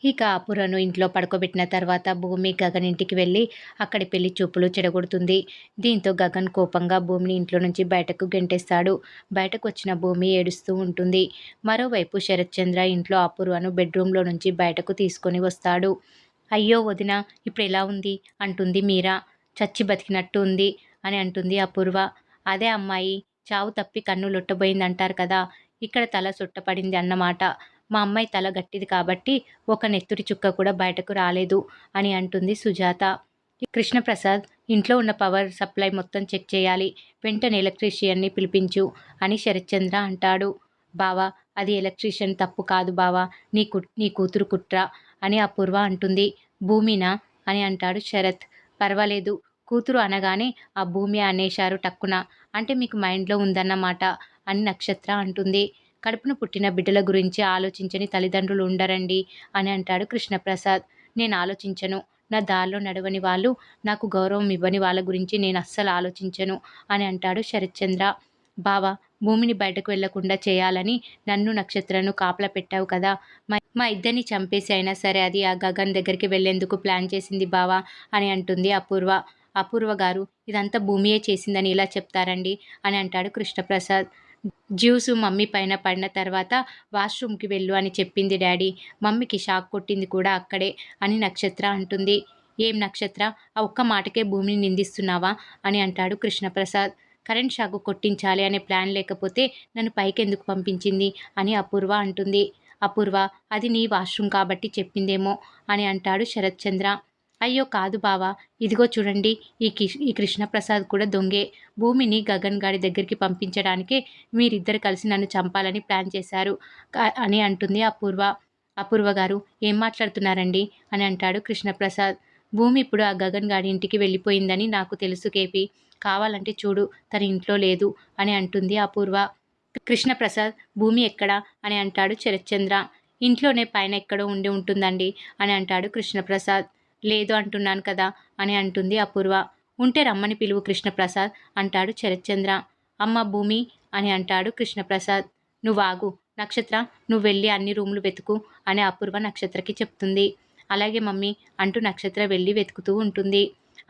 ఇక అపూర్వను ఇంట్లో పడుకోబెట్టిన తర్వాత భూమి గగన్ ఇంటికి వెళ్ళి అక్కడి పెళ్లి చూపులు చెడగొడుతుంది. దీంతో గగన్ కోపంగా భూమిని ఇంట్లో నుంచి బయటకు గెంటేస్తాడు. బయటకు వచ్చిన భూమి ఏడుస్తూ ఉంటుంది. మరోవైపు శరత్చంద్ర ఇంట్లో అపూర్వను బెడ్రూమ్లో నుంచి బయటకు తీసుకొని వస్తాడు. అయ్యో వదిన, ఇప్పుడు ఎలా ఉంది అంటుంది మీరా. చచ్చి బతికినట్టు ఉంది అని అంటుంది అపూర్వ. అదే అమ్మాయి, చావు తప్పి కన్ను లొట్టబోయిందంటారు కదా, ఇక్కడ తల సుట్టపడింది అన్నమాట. మా అమ్మాయి తల గట్టిది కాబట్టి ఒక నెత్తురి చుక్క కూడా బయటకు రాలేదు అని అంటుంది సుజాత. కృష్ణప్రసాద్, ఇంట్లో ఉన్న పవర్ సప్లై మొత్తం చెక్ చేయాలి, వెంటనే ఎలక్ట్రీషియన్ని పిలిపించు అని శరత్చంద్ర అంటాడు. బావా, అది ఎలక్ట్రీషియన్ తప్పు కాదు బావా, నీ కూతురు కుట్ర అని అపూర్వ అంటుంది. భూమినా అని అంటాడు శరత్. పర్వాలేదు, కూతురు అనగానే ఆ భూమి అనేశారు టక్కున, అంటే మీకు మైండ్లో ఉందన్నమాట అని నక్షత్ర అంటుంది. కడుపున పుట్టిన బిడ్డల గురించి ఆలోచించని తల్లిదండ్రులు ఉండరండి అని అంటాడు కృష్ణప్రసాద్. నేను ఆలోచించను, నా దారిలో నడవని వాళ్ళు, నాకు గౌరవం ఇవ్వని వాళ్ళ గురించి నేను అస్సలు ఆలోచించను అని అంటాడు శరత్చంద్ర. బావా, భూమిని బయటకు వెళ్లకుండా చేయాలని నన్ను నక్షత్రను కాపలా పెట్టావు కదా, మా ఇద్దరిని చంపేసి అయినా సరే అది ఆ గగన్ దగ్గరికి వెళ్లేందుకు ప్లాన్ చేసింది బావా అని అంటుంది అపూర్వ. అపూర్వ గారు, ఇదంతా భూమియే చేసిందని ఇలా చెప్తారండి అని అంటాడు కృష్ణప్రసాద్. జ్యూసు మమ్మీ పైన పడిన తర్వాత వాష్రూమ్కి వెళ్ళు అని చెప్పింది డాడీ, మమ్మీకి షాక్ కొట్టింది కూడా అక్కడే అని నక్షత్ర అంటుంది. ఏం నక్షత్ర, ఆ ఒక్క మాటకే భూమిని నిందిస్తున్నావా అని అంటాడు కృష్ణప్రసాద్. కరెంట్ షాకు కొట్టించాలి అనే ప్లాన్ లేకపోతే నన్ను పైకెందుకు పంపించింది అని అపూర్వ అంటుంది. అపూర్వ, అది నీ వాష్రూమ్ కాబట్టి చెప్పిందేమో అని అంటాడు శరత్చంద్ర. అయ్యో కాదు బావా, ఇదిగో చూడండి, ఈ కృష్ణప్రసాద్ కూడా దొంగే. భూమిని గగన్ గాడి దగ్గరికి పంపించడానికే మీరిద్దరు కలిసి నన్ను చంపాలని ప్లాన్ చేశారు అని అంటుంది అపూర్వ. అపూర్వ గారు, ఏం మాట్లాడుతున్నారండి అని అంటాడు కృష్ణప్రసాద్. భూమి ఇప్పుడు ఆ గగన్ గాడి ఇంటికి వెళ్ళిపోయిందని నాకు తెలుసు కేపీ, కావాలంటే చూడు, తన ఇంట్లో లేదు అని అంటుంది అపూర్వ. కృష్ణప్రసాద్, భూమి ఎక్కడా అని అంటాడు శరత్చంద్ర. ఇంట్లోనే పైన ఎక్కడో ఉండి ఉంటుందండి అని అంటాడు కృష్ణప్రసాద్. లేదు అంటున్నాను కదా అని అంటుంది అపూర్వ. ఉంటే రమ్మని పిలువు కృష్ణప్రసాద్ అంటాడు శరత్చంద్ర. అమ్మ భూమి అని అంటాడు కృష్ణప్రసాద్. నువ్వాగు నక్షత్ర, నువ్వు వెళ్ళి అన్ని రూములు వెతుకు అని అపూర్వ నక్షత్రకి చెప్తుంది. అలాగే మమ్మీ అంటూ నక్షత్ర వెళ్ళి వెతుకుతూ ఉంటుంది.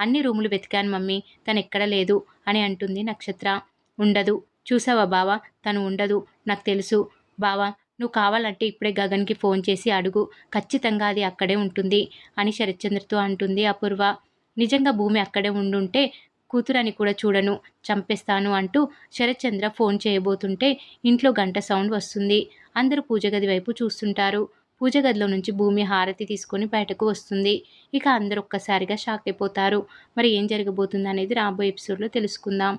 అన్ని రూములు వెతికాను మమ్మీ, తను ఎక్కడ లేదు అని అంటుంది నక్షత్ర. ఉండదు, చూసావా బావా, తను ఉండదు, నాకు తెలుసు. బావా, నువ్వు కావాలంటే ఇప్పుడే గగన్కి ఫోన్ చేసి అడుగు, ఖచ్చితంగా అది అక్కడే ఉంటుంది అని శరత్చంద్రతో అంటుంది అపూర్వ. నిజంగా భూమి అక్కడే ఉండుంటే కూతురని కూడా చూడను, చంపేస్తాను అంటూ శరత్చంద్ర ఫోన్ చేయబోతుంటే ఇంట్లో గంట సౌండ్ వస్తుంది. అందరూ పూజగది వైపు చూస్తుంటారు. పూజగదిలో నుంచి భూమి హారతి తీసుకొని బయటకు వస్తుంది. ఇక అందరూ ఒక్కసారిగా షాక్ అయిపోతారు. మరి ఏం జరగబోతుంది అనేది రాబోయే ఎపిసోడ్లో తెలుసుకుందాం.